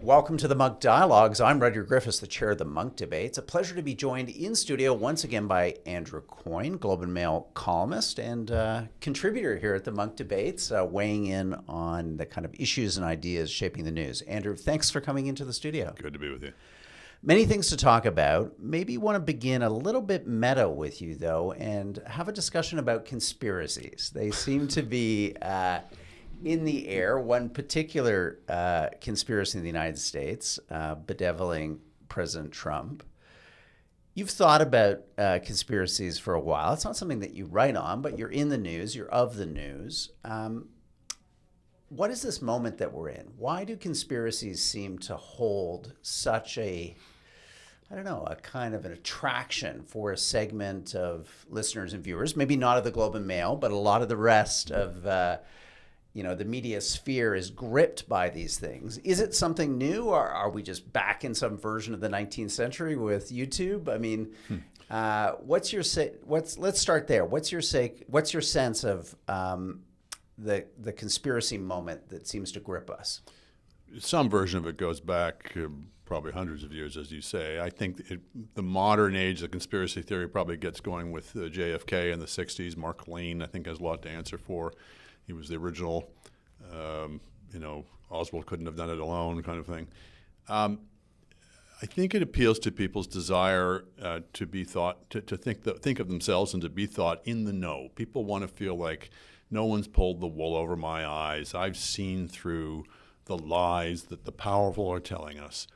Welcome to the Munk Dialogues. I'm Rudyard Griffiths, the chair of the Munk Debate. It's a pleasure to be joined in studio once again by Andrew Coyne, Globe and Mail columnist and contributor here at the Munk Debates, weighing in on the kind of issues and ideas shaping the news. Andrew, thanks for coming into the studio. Good to be with you. Many things to talk about. Maybe want to begin a little bit meta with you, though, and have a discussion about conspiracies. They seem to be in the air. One particular conspiracy in the United States, bedeviling President Trump. You've thought about conspiracies for a while. It's not something that you write on, but you're in the news. You're of the news. What is this moment that we're in? Why do conspiracies seem to hold such a kind of an attraction for a segment of listeners and viewers? Maybe not of the Globe and Mail, but a lot of the rest of the media sphere is gripped by these things. Is it something new, or are we just back in some version of the 19th century with YouTube? I mean, let's start there. What's your sense of the conspiracy moment that seems to grip us? Some version of it goes back probably hundreds of years, as you say. I think the modern age of conspiracy theory probably gets going with JFK in the 60s. Mark Lane, I think, has a lot to answer for. He was the original, Oswald couldn't have done it alone kind of thing. I think it appeals to people's desire to be thought, to think of themselves and to be thought in the know. People want to feel like no one's pulled the wool over my eyes. I've seen through the lies that the powerful are telling us.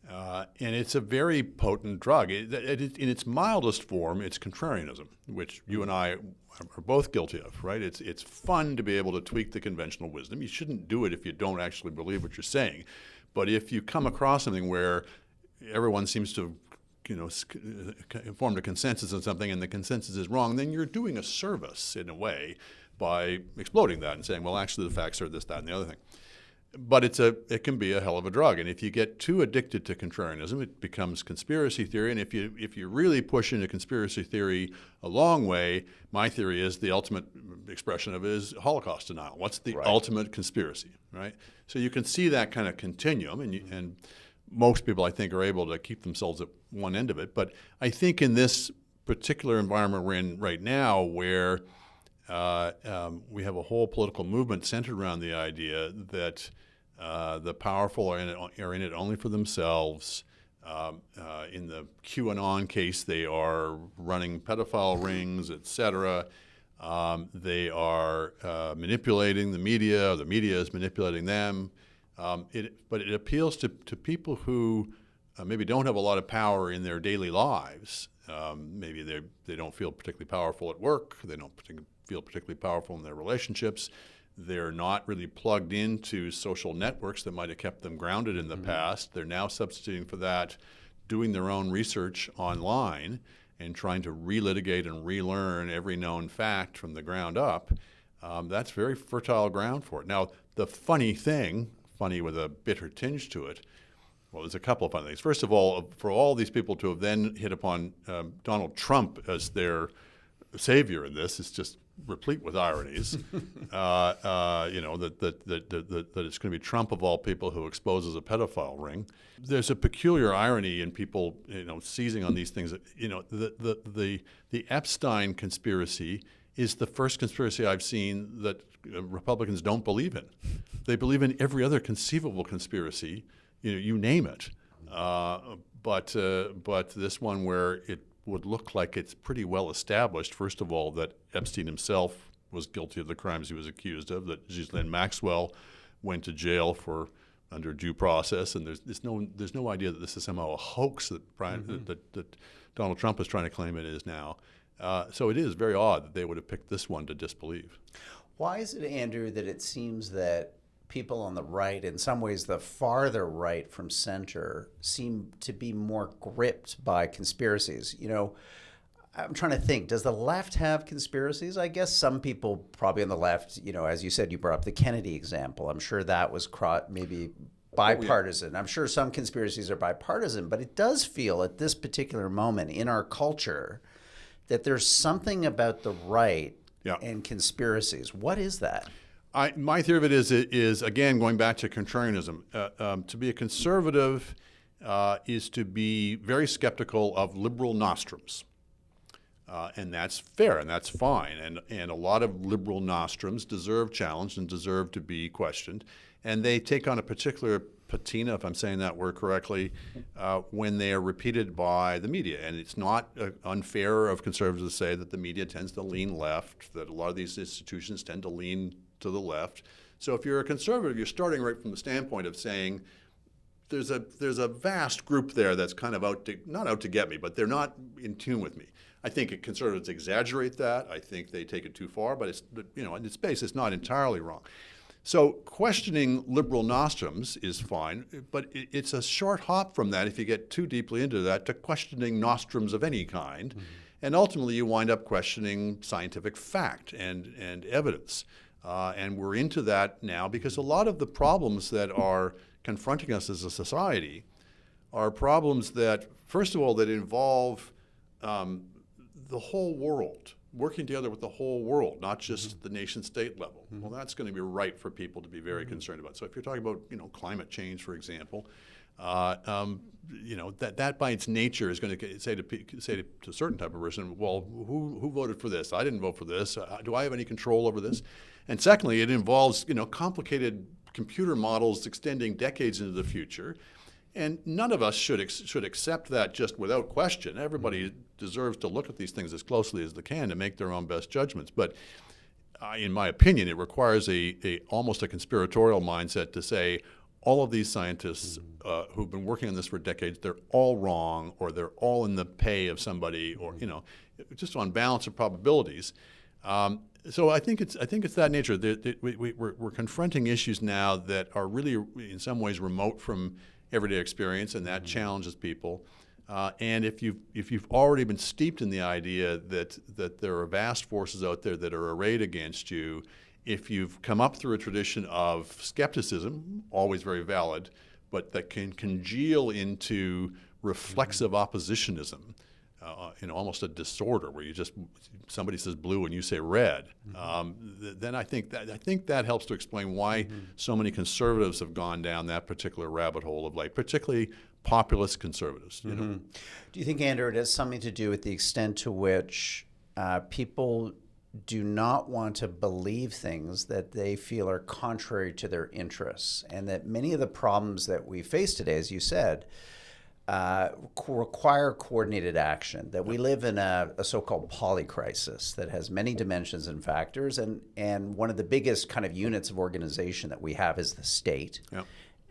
And it's a very potent drug. In its mildest form, it's contrarianism, which you and I are both guilty of, right? It's fun to be able to tweak the conventional wisdom. You shouldn't do it if you don't actually believe what you're saying. But if you come across something where everyone seems to formed a consensus on something and the consensus is wrong, then you're doing a service in a way by exploding that and saying, well, actually the facts are this, that, and the other thing. But it can be a hell of a drug, and if you get too addicted to contrarianism, it becomes conspiracy theory. And if you really push into conspiracy theory a long way, my theory is the ultimate expression of it is Holocaust denial. What's the ultimate conspiracy, right? So you can see that kind of continuum, and most people, I think, are able to keep themselves at one end of it. But I think in this particular environment we're in right now, where we have a whole political movement centered around the idea that the powerful are in it only for themselves. In the QAnon case, they are running pedophile rings, etc. They are manipulating the media. The media is manipulating them. But it appeals to people who maybe don't have a lot of power in their daily lives. Maybe they don't feel particularly powerful at work. They don't feel particularly powerful in their relationships. They're not really plugged into social networks that might have kept them grounded in the past. They're now substituting for that, doing their own research online and trying to relitigate and relearn every known fact from the ground up. That's very fertile ground for it. Now, the funny with a bitter tinge to it, well, there's a couple of funny things. First of all, for all these people to have then hit upon Donald Trump as their savior in this is just replete with ironies. That it's going to be Trump of all people who exposes a pedophile ring. There's a peculiar irony in people, seizing on these things. The Epstein conspiracy is the first conspiracy I've seen that Republicans don't believe in. They believe in every other conceivable conspiracy, you name it. But this one where it would look like it's pretty well established, first of all, that Epstein himself was guilty of the crimes he was accused of, that Ghislaine Maxwell went to jail under due process, and there's no idea that this is somehow a hoax that Donald Trump is trying to claim it is now. So it is very odd that they would have picked this one to disbelieve. Why is it, Andrew, that it seems that people on the right, in some ways the farther right from center, seem to be more gripped by conspiracies? I'm trying to think, does the left have conspiracies? I guess some people probably on the left, as you said, you brought up the Kennedy example. I'm sure that was maybe bipartisan. I'm sure some conspiracies are bipartisan, but it does feel at this particular moment in our culture that there's something about the right and conspiracies. What is that? My theory of it is again, going back to contrarianism. To be a conservative is to be very skeptical of liberal nostrums. And that's fair and that's fine. And a lot of liberal nostrums deserve challenge and deserve to be questioned. And they take on a particular patina, if I'm saying that word correctly, when they are repeated by the media. And it's not unfair of conservatives to say that the media tends to lean left, that a lot of these institutions tend to lean to the left. So if you're a conservative, you're starting right from the standpoint of saying there's a vast group there that's kind of not out to get me, but they're not in tune with me. I think conservatives exaggerate that. I think they take it too far, but it's, in its base, it's not entirely wrong. So questioning liberal nostrums is fine, but it's a short hop from that, if you get too deeply into that, to questioning nostrums of any kind. Mm-hmm. And ultimately you wind up questioning scientific fact and evidence. And we're into that now because a lot of the problems that are confronting us as a society are problems that, first of all, that involve the whole world, working together with the whole world, not just the nation state level. Mm-hmm. Well, that's going to be right for people to be very concerned about. So if you're talking about, climate change, for example, that by its nature is going to say to a certain type of person, well, who voted for this? I didn't vote for this. Do I have any control over this? And secondly, it involves, complicated computer models extending decades into the future. And none of us should accept that just without question. Everybody deserves to look at these things as closely as they can to make their own best judgments. But in my opinion, it requires almost a conspiratorial mindset to say all of these scientists who've been working on this for decades, they're all wrong, or they're all in the pay of somebody, or just on balance of probabilities. So I think it's that nature. We're confronting issues now that are really in some ways remote from everyday experience, and that challenges people. And if you've already been steeped in the idea that there are vast forces out there that are arrayed against you, if you've come up through a tradition of skepticism, always very valid, but that can congeal into reflexive oppositionism, almost a disorder where somebody says blue and you say red, then I think that helps to explain why so many conservatives have gone down that particular rabbit hole of late, particularly populist conservatives. Do you think, Andrew, it has something to do with the extent to which people do not want to believe things that they feel are contrary to their interests, and that many of the problems that we face today, as you said, require coordinated action, that we live in a so-called polycrisis that has many dimensions and factors, and one of the biggest kind of units of organization that we have is the state,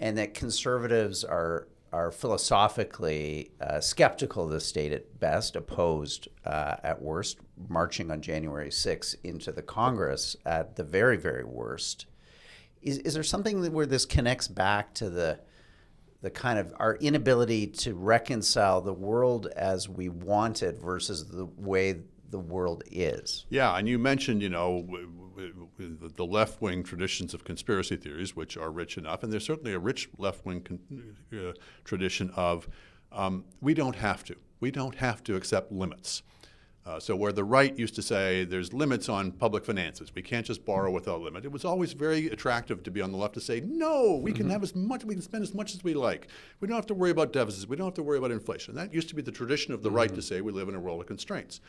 and that conservatives are philosophically skeptical of the state at best, opposed at worst, marching on January 6th into the Congress at the very, very worst. Is there something where this connects back to the kind of our inability to reconcile the world as we want it versus the way the world is? Yeah, and you mentioned, the left-wing traditions of conspiracy theories, which are rich enough, and there's certainly a rich left-wing tradition of we don't have to accept limits. So where the right used to say there's limits on public finances, we can't just borrow without limit, it was always very attractive to be on the left to say, no, we can have we can spend as much as we like. We don't have to worry about deficits. We don't have to worry about inflation. That used to be the tradition of the right to say we live in a world of constraints.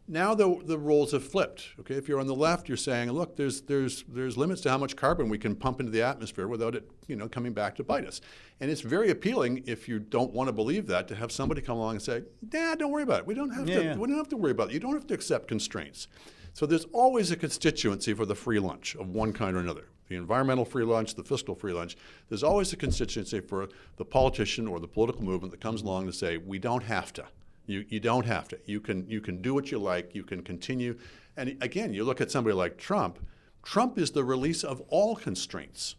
Now the roles have flipped. Okay, if you're on the left, you're saying, look, there's limits to how much carbon we can pump into the atmosphere without it, coming back to bite us. And it's very appealing, if you don't want to believe that, to have somebody come along and say, "Nah, don't worry about it. We don't have to. We don't have to worry about it. You don't have to accept constraints." So there's always a constituency for the free lunch of one kind or another. The environmental free lunch, the fiscal free lunch. There's always a constituency for the politician or the political movement that comes along to say, "We don't have to." You don't have to. You can do what you like. You can continue. And again, you look at somebody like Trump. Trump is the release of all constraints.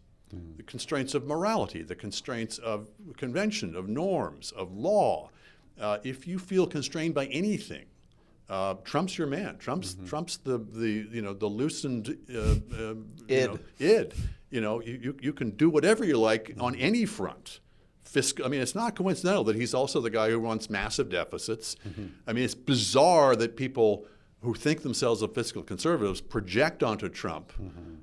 The constraints of morality, the constraints of convention, of norms, of law. If you feel constrained by anything, Trump's your man. Trump's the loosened id. You can do whatever you like on any front. It's not coincidental that he's also the guy who runs massive deficits. I mean, it's bizarre that people who think themselves as fiscal conservatives project onto Trump,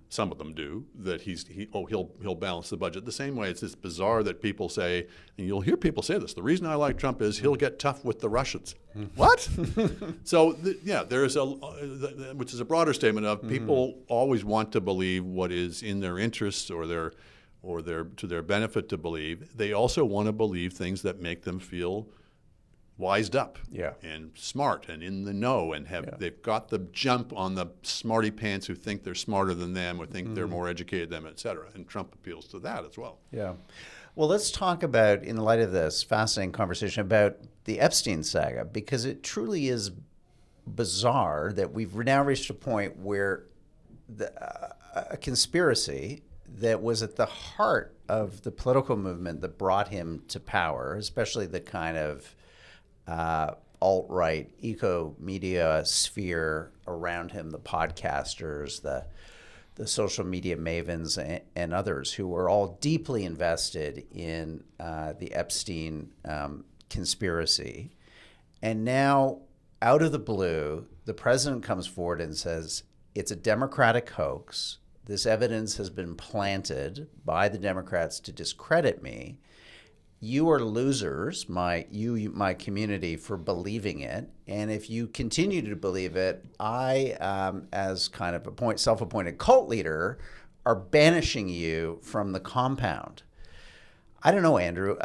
some of them do, that he'll balance the budget. The same way it's just bizarre that people say, and you'll hear people say this, the reason I like Trump is he'll get tough with the Russians. What? So there's which is a broader statement of people always want to believe what is in their interests or to their benefit to believe. They also want to believe things that make them feel wised up and smart and in the know and they've got the jump on the smarty pants who think they're smarter than them or think they're more educated than them, et cetera. And Trump appeals to that as well. Yeah. Well, let's talk about, in light of this fascinating conversation, about the Epstein saga, because it truly is bizarre that we've now reached a point where a conspiracy that was at the heart of the political movement that brought him to power, especially the kind of alt-right eco-media sphere around him, the podcasters, the social media mavens, and others who were all deeply invested in the Epstein conspiracy. And now, out of the blue, the president comes forward and says, it's a Democratic hoax. This evidence has been planted by the Democrats to discredit me. You are losers, my community, for believing it. And if you continue to believe it, I, as kind of a self-appointed cult leader, are banishing you from the compound. I don't know, Andrew.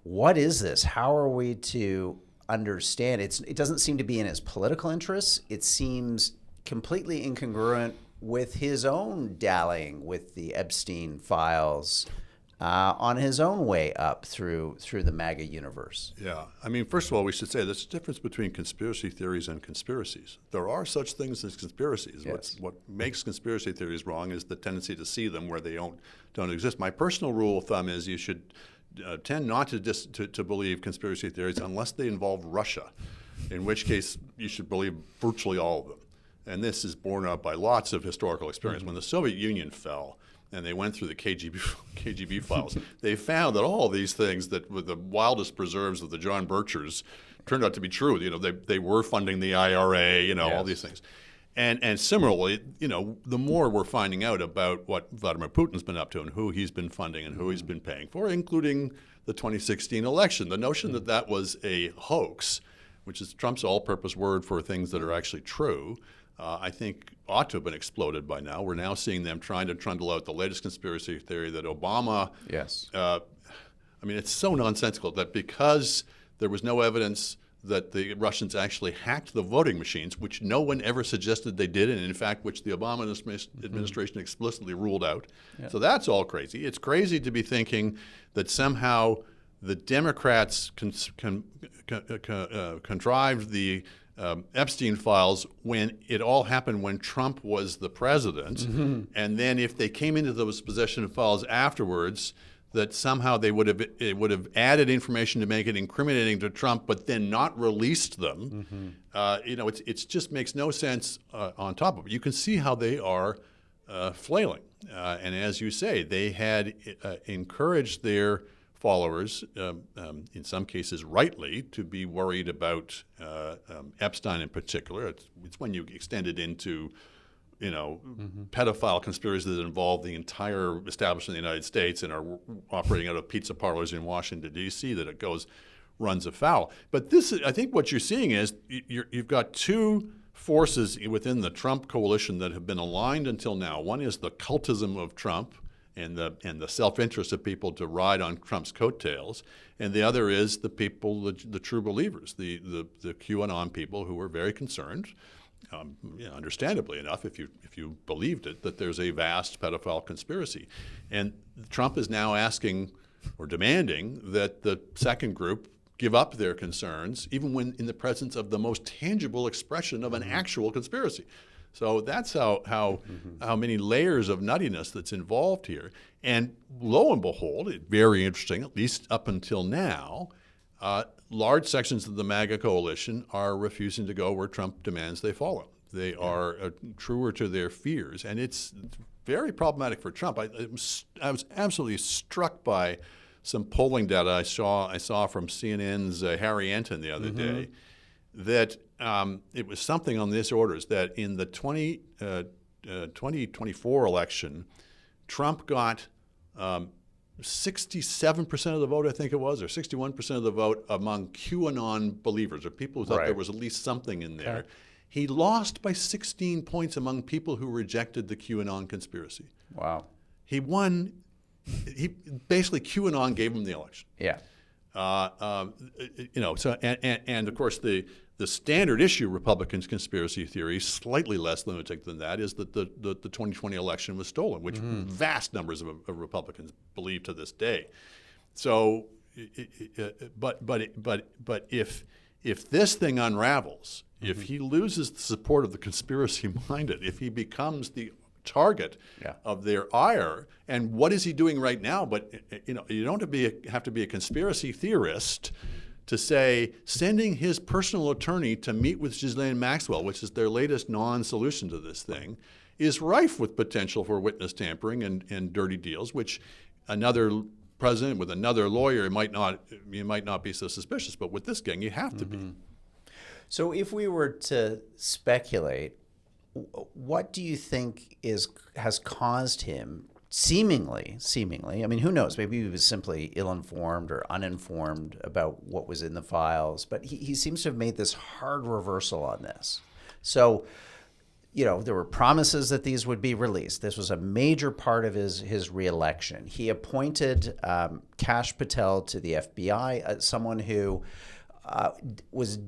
What is this? How are we to understand? It doesn't seem to be in his political interests. It seems completely incongruent with his own dallying with the Epstein files. On his own way up through the MAGA universe. Yeah. I mean, first of all, we should say there's a difference between conspiracy theories and conspiracies. There are such things as conspiracies. Yes. What makes conspiracy theories wrong is the tendency to see them where they don't exist. My personal rule of thumb is you should tend not to believe conspiracy theories unless they involve Russia, in which case you should believe virtually all of them. And this is borne out by lots of historical experience. When the Soviet Union fell, and they went through the KGB files, they found that all these things that were the wildest preserves of the John Birchers turned out to be true. You know, they were funding the IRA, yes. All these things. And similarly, the more we're finding out about what Vladimir Putin's been up to and who he's been funding and who he's been paying for, including the 2016 election, the notion that was a hoax, which is Trump's all-purpose word for things that are actually true, I think ought to have been exploded by now. We're now seeing them trying to trundle out the latest conspiracy theory that Obama. Yes. I mean, it's so nonsensical that because there was no evidence that the Russians actually hacked the voting machines, which no one ever suggested they did, and in fact, which the Obama administration explicitly ruled out. Yeah. So that's all crazy. It's crazy to be thinking that somehow the Democrats contrived the Epstein files when it all happened when Trump was the president, and then if they came into those possession of files afterwards, that somehow it would have added information to make it incriminating to Trump, but then not released them. It just makes no sense on top of it. You can see how they are flailing, and as you say, they had encouraged their followers, in some cases rightly, to be worried about Epstein in particular. It's when you extend it into, pedophile conspiracies that involve the entire establishment of the United States and are operating out of pizza parlors in Washington, D.C., that it runs afoul. But I think what you're seeing is you've got two forces within the Trump coalition that have been aligned until now. One is the cultism of Trump, and the self-interest of people to ride on Trump's coattails, and the other is the people, the true believers, the QAnon people who are very concerned, understandably enough, if you believed it, that there's a vast pedophile conspiracy, and Trump is now asking or demanding that the second group give up their concerns, even when in the presence of the most tangible expression of an actual conspiracy. So that's how many layers of nuttiness that's involved here. And lo and behold, very interesting, at least up until now, large sections of the MAGA coalition are refusing to go where Trump demands they follow. They are truer to their fears. And it's very problematic for Trump. I was absolutely struck by some polling data I saw from CNN's Harry Enton the other day, that it was something on this orders that in the 2024 election, Trump got 67% of the vote, I think it was, or 61% of the vote among QAnon believers, or people who thought there was at least something in there. Okay. He lost by 16 points among people who rejected the QAnon conspiracy. Wow. He won. Basically, QAnon gave him the election. Yeah. So and of course the standard issue Republicans' conspiracy theory, slightly less lunatic than that, is that the 2020 election was stolen, which vast numbers of Republicans believe to this day. So, but if this thing unravels, if he loses the support of the conspiracy-minded, if he becomes the target of their ire, and what is he doing right now? But you don't have to be a conspiracy theorist to say sending his personal attorney to meet with Ghislaine Maxwell, which is their latest non-solution to this thing, is rife with potential for witness tampering and dirty deals, which another president with another lawyer you might not be so suspicious, but with this gang you have to be. So if we were to speculate, what do you think has caused him seemingly, I mean, who knows, maybe he was simply ill-informed or uninformed about what was in the files, but he seems to have made this hard reversal on this. So, there were promises that these would be released. This was a major part of his reelection. He appointed Kash Patel to the FBI, someone who was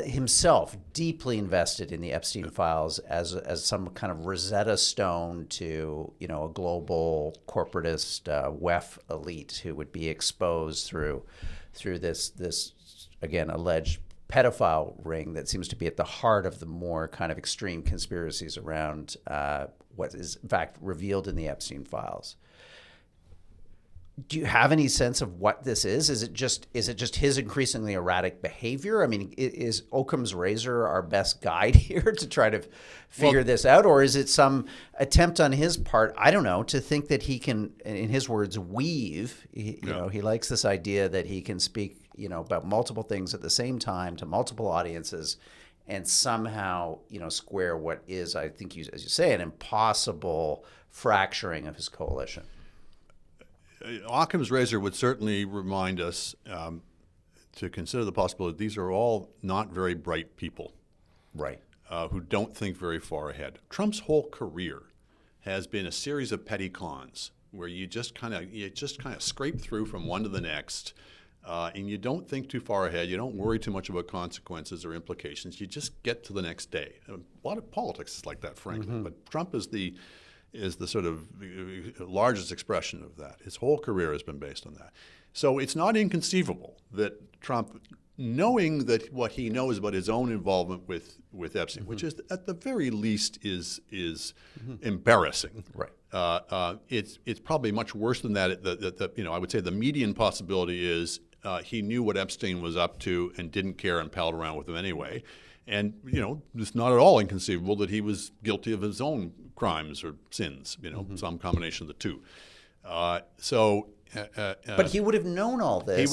himself deeply invested in the Epstein files as some kind of Rosetta Stone to a global corporatist WEF elite who would be exposed through this again alleged pedophile ring that seems to be at the heart of the more kind of extreme conspiracies around what is in fact revealed in the Epstein files. Do you have any sense of what this is? Is it just his increasingly erratic behavior? I mean, is Occam's razor our best guide here to try to figure this out? Or is it some attempt on his part, I don't know, to think that he can, in his words, weave? He likes this idea that he can speak, about multiple things at the same time to multiple audiences and somehow, square what is, I think, as you say, an impossible fracturing of his coalition. Occam's razor would certainly remind us to consider the possibility that these are all not very bright people, right? Who don't think very far ahead. Trump's whole career has been a series of petty cons where you just kind of scrape through from one to the next, and you don't think too far ahead. You don't worry too much about consequences or implications. You just get to the next day. A lot of politics is like that, frankly. But Trump is the sort of largest expression of that. His whole career has been based on that. So it's not inconceivable that Trump, knowing that what he knows about his own involvement with Epstein, which is at the very least is embarrassing. Right. It's probably much worse than that. I would say the median possibility is he knew what Epstein was up to and didn't care and palled around with him anyway. And, it's not at all inconceivable that he was guilty of his own crimes or sins, some combination of the two. But he would have known all this. He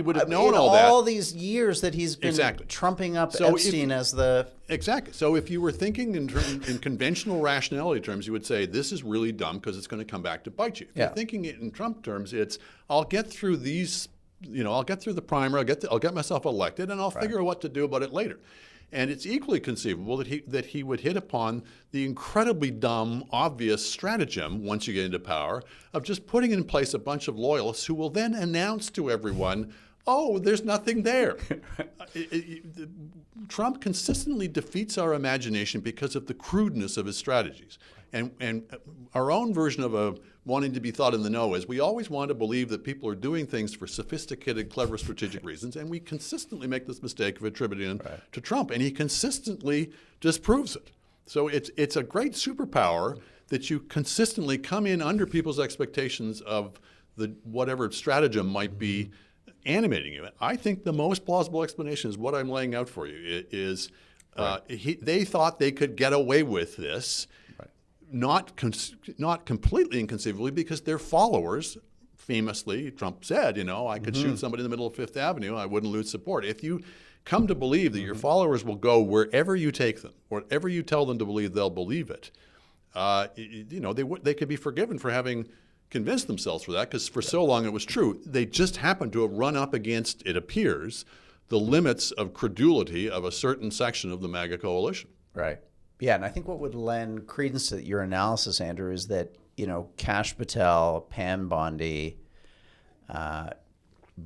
would have known all that. All these years that he's been trumping up Epstein as the... Exactly. So if you were thinking in conventional rationality terms, you would say, this is really dumb because it's going to come back to bite you. If you're thinking it in Trump terms, it's, I'll get through these, I'll get through the primer, I'll get myself elected, and I'll figure out what to do about it later. And it's equally conceivable that he would hit upon the incredibly dumb, obvious stratagem, once you get into power, of just putting in place a bunch of loyalists who will then announce to everyone, oh, there's nothing there. Trump consistently defeats our imagination because of the crudeness of his strategies. And our own version of wanting to be thought in the know is we always want to believe that people are doing things for sophisticated, clever, strategic reasons, and we consistently make this mistake of attributing it to Trump, and he consistently disproves it. So it's a great superpower that you consistently come in under people's expectations of whatever stratagem might be animating you. I think the most plausible explanation is what I'm laying out for you. They thought they could get away with this. Not completely inconceivably, because their followers, famously, Trump said, I could shoot somebody in the middle of Fifth Avenue, I wouldn't lose support. If come to believe that your followers will go wherever you take them, whatever you tell them to believe, they'll believe it. They could be forgiven for having convinced themselves for that, because for so long it was true. They just happened to have run up against, it appears, the limits of credulity of a certain section of the MAGA coalition. Right. Yeah, and I think what would lend credence to your analysis, Andrew, is that, Kash Patel, Pam Bondi,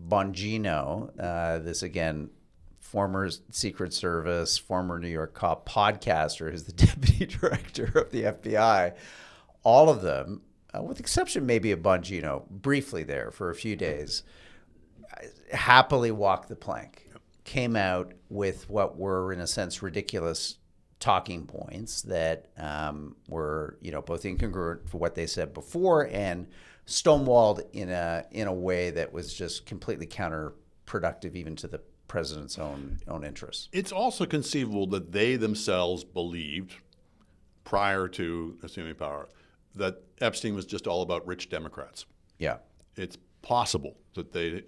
Bongino, this, again, former Secret Service, former New York cop, podcaster, who's the deputy director of the FBI, all of them, with the exception maybe of Bongino, briefly there for a few days, happily walked the plank, came out with what were, in a sense, ridiculous talking points that were, both incongruent for what they said before and stonewalled in a way that was just completely counterproductive even to the president's own interests. It's also conceivable that they themselves believed, prior to assuming power, that Epstein was just all about rich Democrats. Yeah. It's possible that they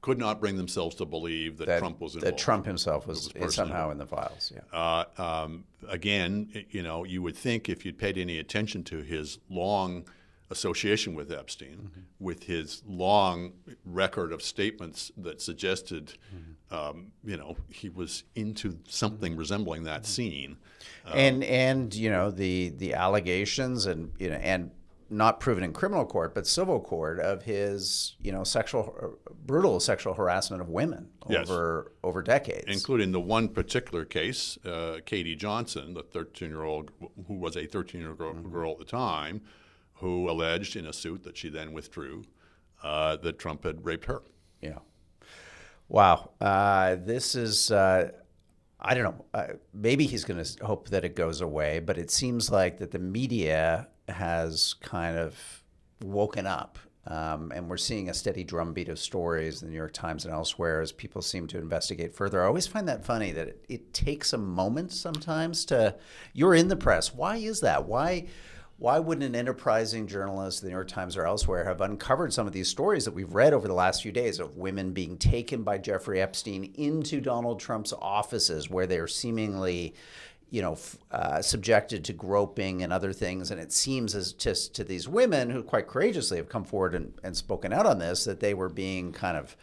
could not bring themselves to believe that Trump was involved. That Trump himself was somehow in the files. Yeah. Again, you would think, if you'd paid any attention to his long association with Epstein, with his long record of statements that suggested, he was into something resembling that scene. And the allegations and not proven in criminal court, but civil court, of his, brutal sexual harassment of women over decades. Including the one particular case, Katie Johnson, the 13-year-old, who was a 13-year-old girl at the time, who alleged in a suit that she then withdrew that Trump had raped her. Yeah. Wow. This is, I don't know, maybe he's going to hope that it goes away, but it seems like that the media has kind of woken up, and we're seeing a steady drumbeat of stories in the New York Times and elsewhere as people seem to investigate further. I always find that funny that it takes a moment sometimes you're in the press. Why is that? Why wouldn't an enterprising journalist, the New York Times or elsewhere, have uncovered some of these stories that we've read over the last few days of women being taken by Jeffrey Epstein into Donald Trump's offices where they're seemingly, subjected to groping and other things? And it seems as just to these women who quite courageously have come forward and spoken out on this, that they were being kind of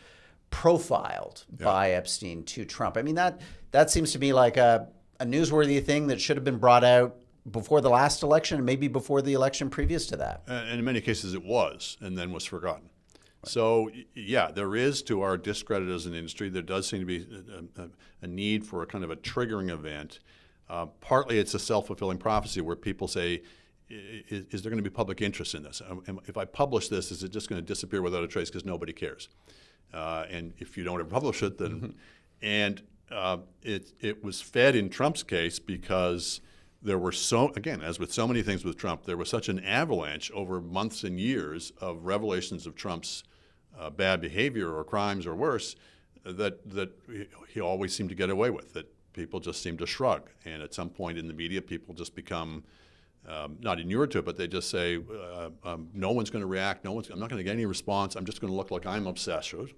profiled by Epstein to Trump. I mean, that seems to be like a newsworthy thing that should have been brought out before the last election and maybe before the election previous to that. And in many cases it was, and then was forgotten. Right. So, yeah, there is, to our discredit as an industry, there does seem to be a need for a kind of a triggering event. Partly it's a self-fulfilling prophecy where people say, is there going to be public interest in this? If I publish this, is it just going to disappear without a trace because nobody cares? And if you don't ever publish it, then... And it was fed in Trump's case because there were again, as with so many things with Trump, there was such an avalanche over months and years of revelations of Trump's bad behavior or crimes or worse that he always seemed to get away with, that people just seemed to shrug. And at some point in the media, people just become not inured to it, but they just say, no one's going to react, I'm not going to get any response, I'm just going to look like I'm obsessive.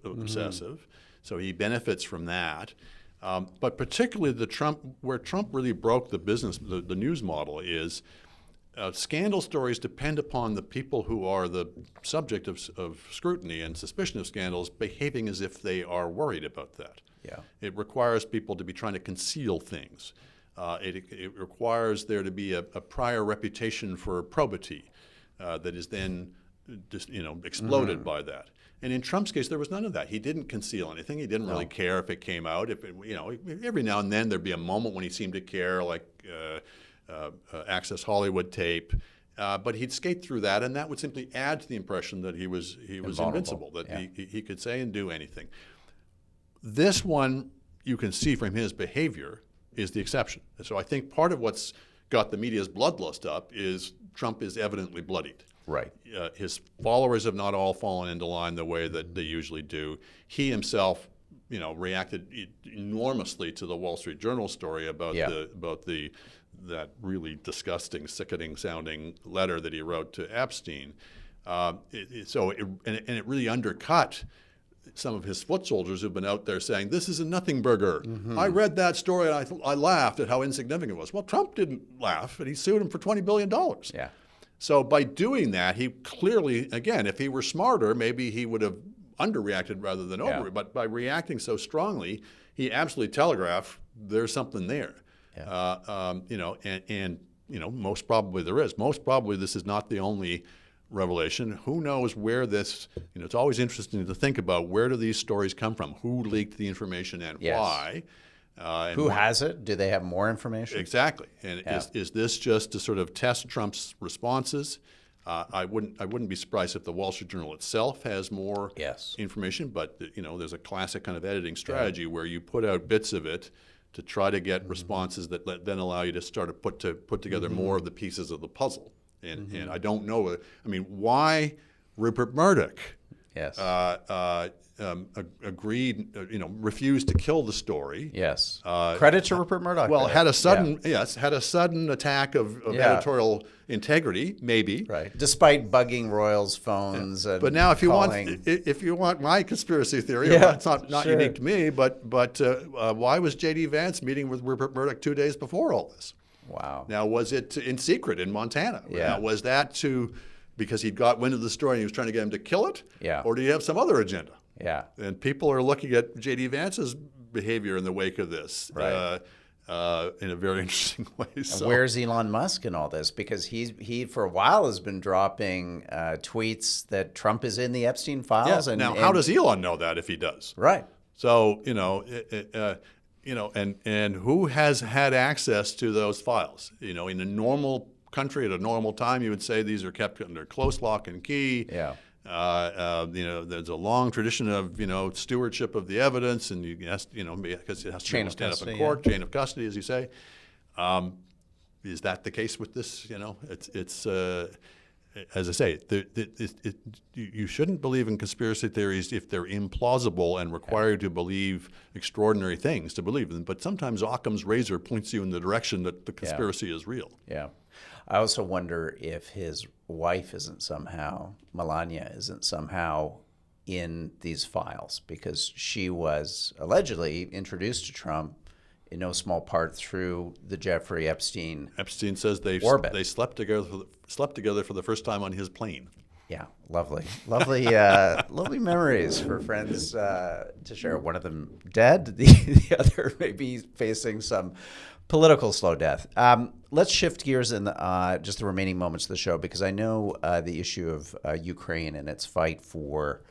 So he benefits from that. But particularly where Trump really broke the business, the news model is scandal stories depend upon the people who are the subject of scrutiny and suspicion of scandals behaving as if they are worried about that. Yeah. It requires people to be trying to conceal things. It requires there to be a prior reputation for probity that is then exploded by that. And in Trump's case, there was none of that. He didn't conceal anything. He didn't really care if it came out. Every now and then there'd be a moment when he seemed to care, like Access Hollywood tape. But he'd skate through that, and that would simply add to the impression that he was invincible, that he could say and do anything. This one, you can see from his behavior, is the exception. So I think part of what's got the media's bloodlust up is Trump is evidently bloodied. Right. His followers have not all fallen into line the way that they usually do. He himself, reacted enormously to the Wall Street Journal story about that really disgusting, sickening-sounding letter that he wrote to Epstein. And it really undercut some of his foot soldiers who've been out there saying, this is a nothing burger. I read that story and I laughed at how insignificant it was. Well, Trump didn't laugh, and he sued him for $20 billion. Yeah. So by doing that, he clearly, again, if he were smarter, maybe he would have underreacted rather than over. But by reacting so strongly, he absolutely telegraphed there's something there. Most probably there is. Most probably this is not the only revelation. Who knows where this, it's always interesting to think about, where do these stories come from? Who leaked the information and why? Who has it? Do they have more information? Exactly. And is this just to sort of test Trump's responses? I wouldn't be surprised if the Wall Street Journal itself has more information, but there's a classic kind of editing strategy where you put out bits of it to try to get responses that then allow you to start to put together more of the pieces of the puzzle. And I don't know. I mean, why Rupert Murdoch agreed, refused to kill the story. Yes. Credit to Rupert Murdoch. Well, had a sudden attack of editorial integrity, maybe. Right. Despite bugging Royals' phones. And but now, if you want my conspiracy theory, it's not unique to me. But why was J.D. Vance meeting with Rupert Murdoch 2 days before all this? Wow. Now, was it in secret in Montana? Yeah. Now, was that because he'd got wind of the story and he was trying to get him to kill it? Yeah. Or do you have some other agenda? Yeah. And people are looking at J.D. Vance's behavior in the wake of this in a very interesting way. So. Where's Elon Musk in all this? Because he for a while has been dropping tweets that Trump is in the Epstein files. Yeah. Now, how does Elon know that if he does? Right. So, and who has had access to those files? In a normal country at a normal time, you would say these are kept under close lock and key. Yeah. There's a long tradition of stewardship of the evidence, and because it has to stand up in court, chain of custody, as you say. Is that the case with this? It's as I say, you shouldn't believe in conspiracy theories if they're implausible and require you to believe extraordinary things to believe them. But sometimes Occam's razor points you in the direction that the conspiracy is real. Yeah. I also wonder if his wife Melania isn't somehow in these files, because she was allegedly introduced to Trump in no small part through the Jeffrey Epstein. Epstein says they slept together for the first time on his plane. Yeah, lovely memories for friends to share. One of them dead, the other maybe facing some political slow death. Let's shift gears in just the remaining moments of the show, because I know the issue of Ukraine and its fight for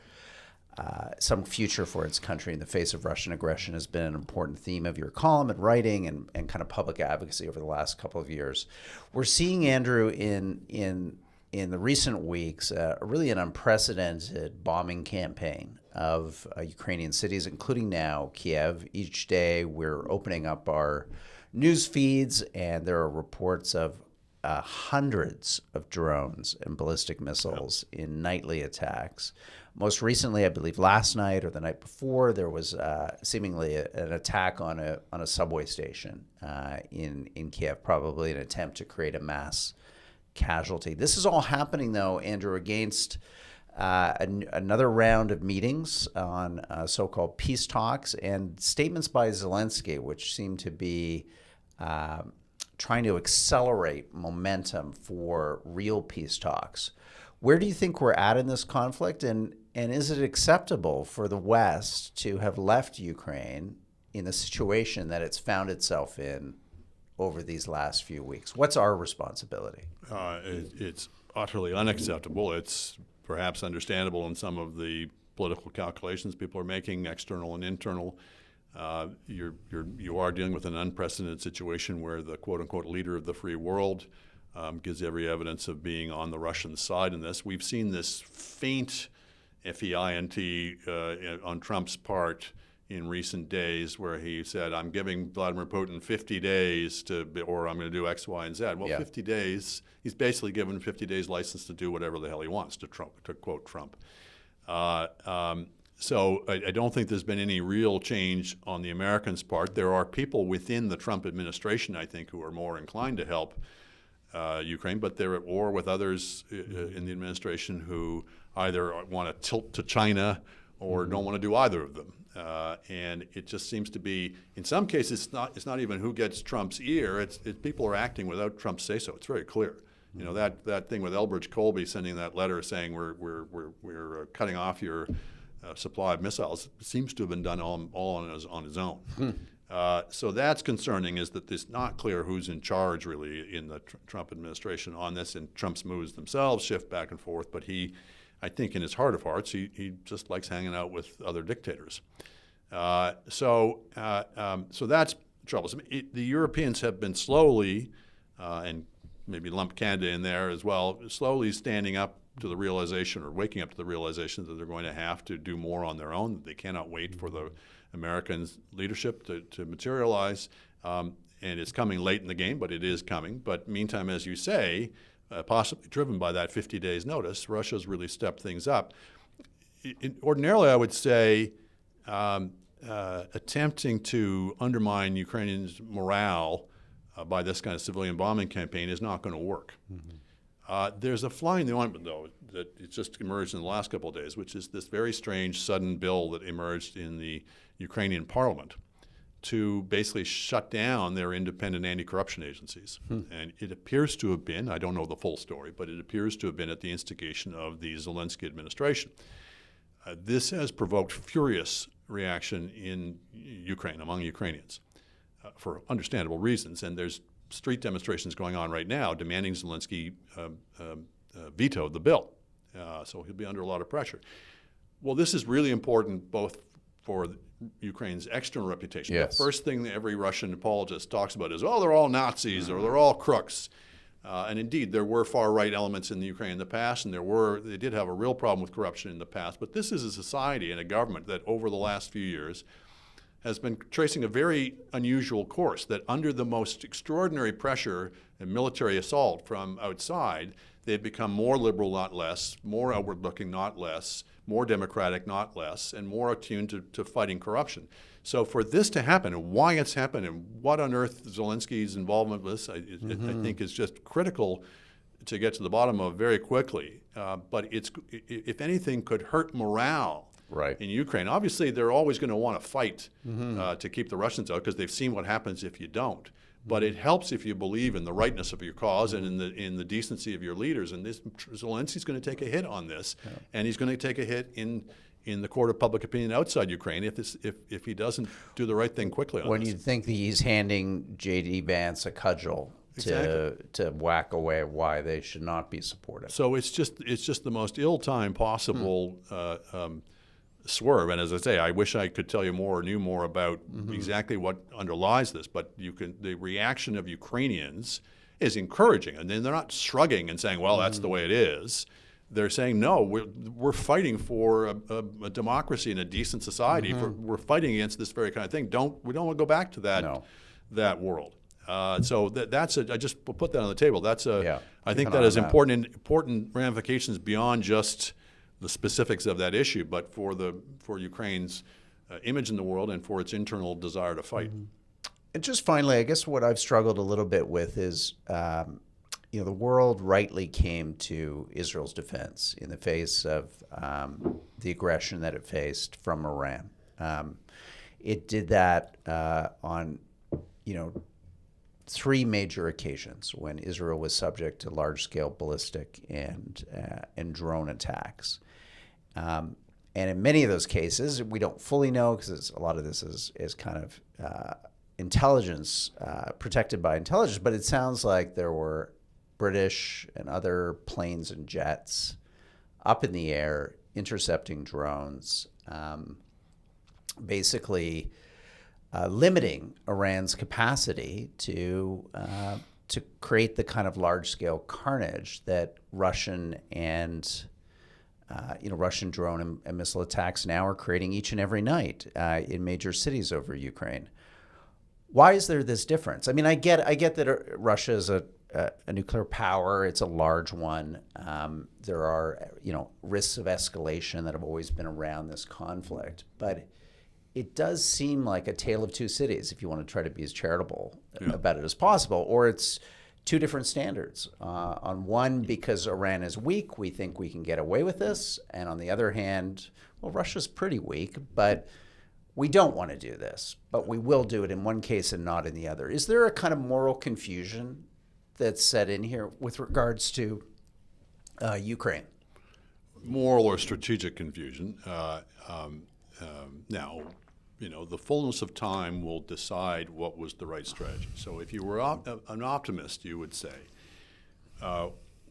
some future for its country in the face of Russian aggression has been an important theme of your column and writing and kind of public advocacy over the last couple of years. We're seeing, Andrew, in the recent weeks, really an unprecedented bombing campaign of Ukrainian cities, including now Kiev. Each day we're opening up our news feeds, and there are reports of hundreds of drones and ballistic missiles in nightly attacks. Most recently, I believe last night or the night before, there was seemingly an attack on a subway station in Kiev, probably an attempt to create a mass casualty. This is all happening, though, Andrew, against another round of meetings on so-called peace talks and statements by Zelensky, which seem to be trying to accelerate momentum for real peace talks. Where do you think we're at in this conflict, and is it acceptable for the West to have left Ukraine in the situation that it's found itself in over these last few weeks? What's our responsibility? It's utterly unacceptable. It's perhaps understandable in some of the political calculations people are making, external and internal. You are dealing with an unprecedented situation where the quote-unquote leader of the free world gives every evidence of being on the Russian side in this. We've seen this faint feint on Trump's part in recent days where he said, I'm giving Vladimir Putin 50 days or I'm going to do X, Y, and Z. Well, 50 days, he's basically given 50 days license to do whatever the hell he wants, to quote Trump. So I don't think there's been any real change on the Americans' part. There are people within the Trump administration, I think, who are more inclined to help Ukraine, but they're at war with others in the administration who either want to tilt to China or don't want to do either of them. And it just seems to be, in some cases, it's not even who gets Trump's ear. It's people are acting without Trump's say-so. It's very clear. You know, that thing with Elbridge Colby sending that letter saying we're cutting off your supply of missiles seems to have been done all on his own. So that's concerning, is that it's not clear who's in charge really in the Trump administration on this, and Trump's moves themselves shift back and forth. But I think in his heart of hearts, he just likes hanging out with other dictators. So that's troublesome. The Europeans have been slowly, and maybe lump Canada in there as well, slowly standing up to the realization, or waking up to the realization, that they're going to have to do more on their own. They cannot wait for the American leadership to materialize. And it's coming late in the game, but it is coming. But meantime, as you say, possibly driven by that 50 days notice, Russia's really stepped things up. Ordinarily, I would say attempting to undermine Ukrainians' morale by this kind of civilian bombing campaign is not going to work. There's a fly in the ointment, though, that it just emerged in the last couple of days, which is this very strange, sudden bill that emerged in the Ukrainian parliament to basically shut down their independent anti-corruption agencies. And it appears to have been, I don't know the full story, but it appears to have been at the instigation of the Zelensky administration. This has provoked furious reaction in Ukraine, among Ukrainians, for understandable reasons. And there's street demonstrations going on right now demanding Zelensky veto the bill. So he'll be under a lot of pressure. Well, this is really important both for Ukraine's external reputation. Yes. The first thing that every Russian apologist talks about is, oh, they're all Nazis or they're all crooks. And indeed, there were far-right elements in the Ukraine in the past, and they did have a real problem with corruption in the past. But this is a society and a government that over the last few years has been tracing a very unusual course, that under the most extraordinary pressure and military assault from outside, they've become more liberal, not less, more outward-looking, not less, more democratic, not less, and more attuned to fighting corruption. So for this to happen, and why it's happened, and what on earth Zelensky's involvement with this, I think is just critical to get to the bottom of very quickly. But if anything, could hurt morale in Ukraine. Obviously, they're always going to want to fight to keep the Russians out, because they've seen what happens if you don't. But it helps if you believe in the rightness of your cause and in the decency of your leaders. And Zelensky's going to take a hit on this, and he's going to take a hit in the court of public opinion outside Ukraine if he doesn't do the right thing quickly on When this. you think that he's handing J.D. Vance a cudgel to whack away why they should not be supported. So it's just the most ill-timed possible swerve. And as I say, I wish I could tell you more or knew more about exactly what underlies this. But the reaction of Ukrainians is encouraging, and then they're not shrugging and saying, "Well, that's the way it is." They're saying, "No, we're fighting for a democracy and a decent society. We're fighting against this very kind of thing. We don't want to go back to that world." So that's I just put that on the table. I think that has important ramifications beyond just the specifics of that issue, but for Ukraine's image in the world and for its internal desire to fight. And just finally, I guess what I've struggled a little bit with is, the world rightly came to Israel's defense in the face of the aggression that it faced from Iran. It did that on, three major occasions when Israel was subject to large-scale ballistic and drone attacks. And in many of those cases, we don't fully know, because a lot of this is kind of intelligence, protected by intelligence, but it sounds like there were British and other planes and jets up in the air intercepting drones, basically limiting Iran's capacity to create the kind of large-scale carnage that Russian drone and missile attacks now are creating each and every night in major cities over Ukraine. Why is there this difference? I mean, I get that Russia is a nuclear power. It's a large one. There are risks of escalation that have always been around this conflict, but it does seem like a tale of two cities, if you want to try to be as charitable about it as possible, or it's two different standards. On one, because Iran is weak, we think we can get away with this. And on the other hand, well, Russia's pretty weak, but we don't want to do this. But we will do it in one case and not in the other. Is there a kind of moral confusion that's set in here with regards to Ukraine? Moral or strategic confusion. Now, the fullness of time will decide what was the right strategy. So if you were an optimist, you would say,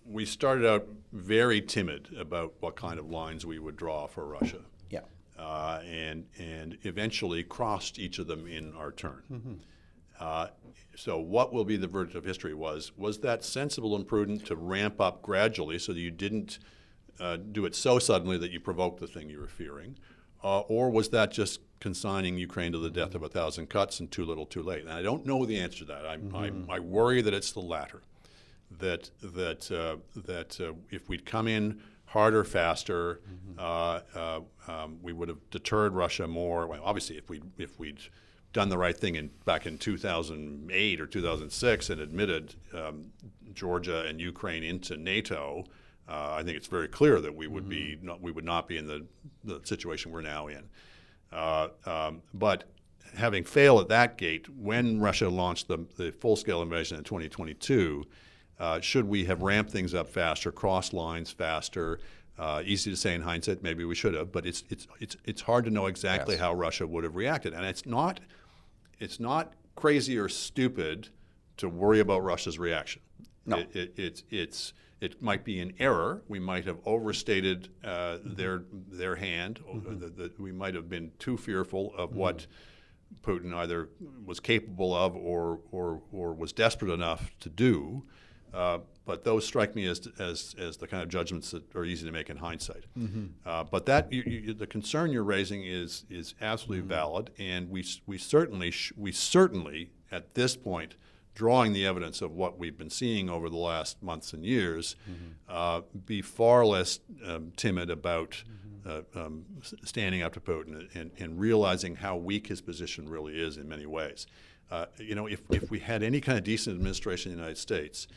we started out very timid about what kind of lines we would draw for Russia. Yeah. And eventually crossed each of them in our turn. So what will be the verdict of history was that sensible and prudent to ramp up gradually so that you didn't do it so suddenly that you provoked the thing you were fearing? Or was that just consigning Ukraine to the death of 1,000 cuts and too little, too late? And I don't know the answer to that. I worry that it's the latter. That if we'd come in harder, faster, we would have deterred Russia more. Well, obviously, if we'd done the right thing back in 2008 or 2006 and admitted Georgia and Ukraine into NATO, I think it's very clear that we would we would not be in the situation we're now in. But having failed at that gate, when Russia launched the full-scale invasion in 2022, should we have ramped things up faster, crossed lines faster? Easy to say in hindsight, maybe we should have, but it's hard to know exactly how Russia would have reacted, and it's not crazy or stupid to worry about Russia's reaction. No. It might be an error. We might have overstated their hand. We might have been too fearful of what Putin either was capable of or was desperate enough to do. But those strike me as the kind of judgments that are easy to make in hindsight. But the concern you're raising is absolutely valid, and we certainly at this point, drawing the evidence of what we've been seeing over the last months and years, be far less timid about standing up to Putin and realizing how weak his position really is in many ways. If we had any kind of decent administration in the United States,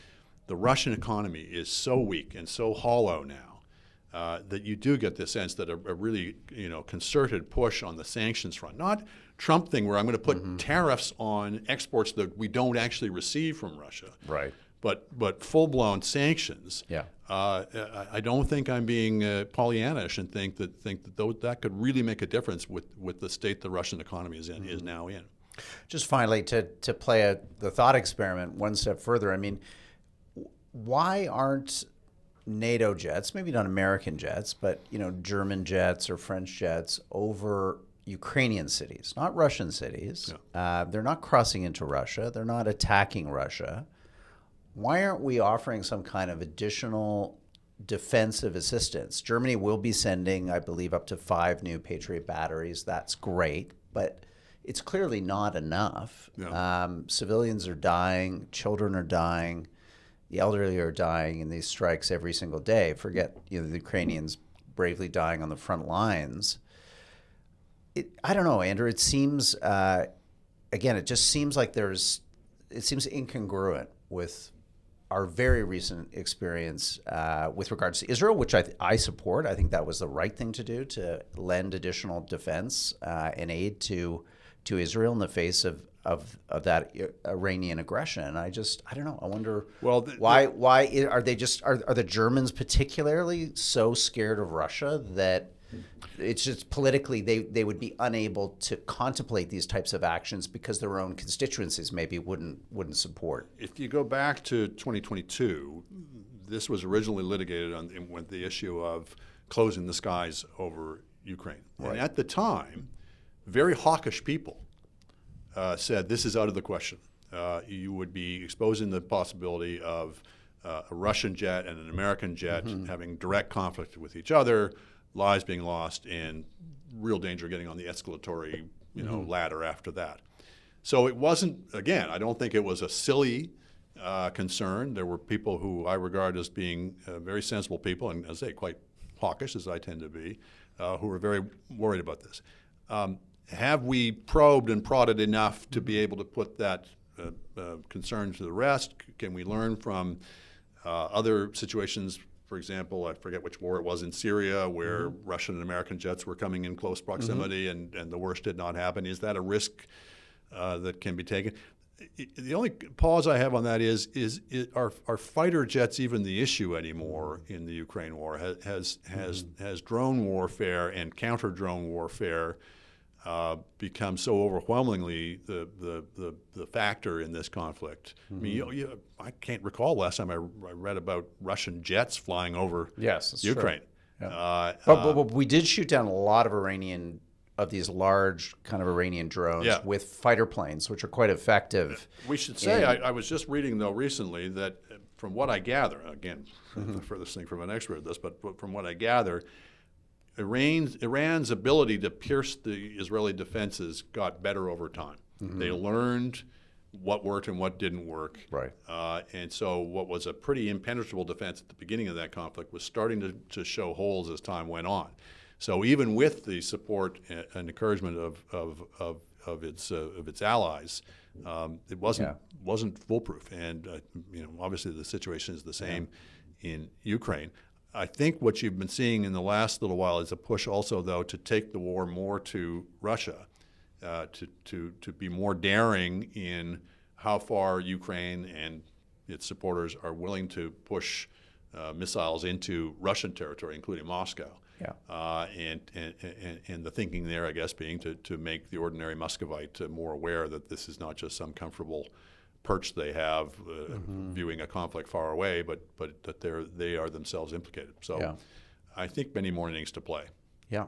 the Russian economy is so weak and so hollow now that you do get the sense that a really concerted push on the sanctions front, not Trump thing where I'm going to put tariffs on exports that we don't actually receive from Russia, right? But full-blown sanctions. Yeah. I don't think I'm being Pollyannish and think that could really make a difference with the state the Russian economy is now in. Just finally, to play the thought experiment one step further, I mean, why aren't NATO jets, maybe not American jets, but German jets or French jets over Ukrainian cities, not Russian cities? Yeah. They're not crossing into Russia. They're not attacking Russia. Why aren't we offering some kind of additional defensive assistance? Germany will be sending, I believe, up to 5 new Patriot batteries. That's great, but it's clearly not enough. Yeah. Civilians are dying. Children are dying. The elderly are dying in these strikes every single day. Forget the Ukrainians bravely dying on the front lines. I don't know, Andrew. It seems, again, it just seems like it seems incongruent with our very recent experience with regards to Israel, which I support. I think that was the right thing to do, to lend additional defense and aid to Israel in the face of that Iranian aggression. I don't know. I wonder why are the Germans particularly so scared of Russia that it's just politically they would be unable to contemplate these types of actions because their own constituencies maybe wouldn't support. If you go back to 2022, this was originally litigated with the issue of closing the skies over Ukraine. Right. And at the time, very hawkish people said this is out of the question. You would be exposing the possibility of a Russian jet and an American jet having direct conflict with each other, lives being lost, and real danger getting on the escalatory ladder after that. So it wasn't, again, I don't think it was a silly concern. There were people who I regard as being very sensible people, and as I say, quite hawkish, as I tend to be, who were very worried about this. Have we probed and prodded enough to be able to put that concern to the rest? Can we learn from other situations? For example, I forget which war it was in Syria where Russian and American jets were coming in close proximity and the worst did not happen. Is that a risk that can be taken? The only pause I have on that is are fighter jets even the issue anymore in the Ukraine war? Has drone warfare and counter drone warfare become so overwhelmingly the factor in this conflict? I mean, I can't recall last time I read about Russian jets flying over Ukraine. Yeah. But we did shoot down a lot of these large kind of Iranian drones with fighter planes, which are quite effective. We should say, I was just reading, though, recently that from what I gather, again, the furthest thing from an expert at this, but from what I gather, Iran's ability to pierce the Israeli defenses got better over time. They learned what worked and what didn't work. Right. And so what was a pretty impenetrable defense at the beginning of that conflict was starting to show holes as time went on. So even with the support and encouragement of its allies, it wasn't foolproof. And obviously the situation is the same in Ukraine. I think what you've been seeing in the last little while is a push also, though, to take the war more to Russia, to be more daring in how far Ukraine and its supporters are willing to push missiles into Russian territory, including Moscow. Yeah. And the thinking there, I guess, being to make the ordinary Muscovite more aware that this is not just some comfortable perch they have viewing a conflict far away, but that they are themselves implicated. So I think many more innings to play. Yeah.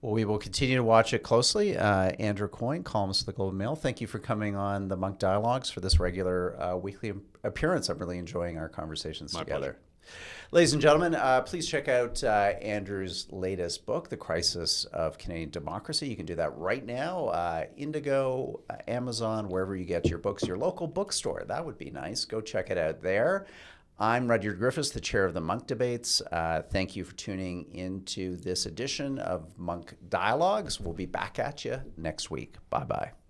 Well, we will continue to watch it closely. Andrew Coyne, columnist of the Globe and Mail, thank you for coming on the Munk Dialogues for this regular weekly appearance. I'm really enjoying our conversations together. Pleasure. Ladies and gentlemen, please check out Andrew's latest book, The Crisis of Canadian Democracy. You can do that right now. Indigo, Amazon, wherever you get your books, your local bookstore. That would be nice. Go check it out there. I'm Rudyard Griffiths, the chair of the Munk Debates. Thank you for tuning into this edition of Munk Dialogues. We'll be back at you next week. Bye-bye.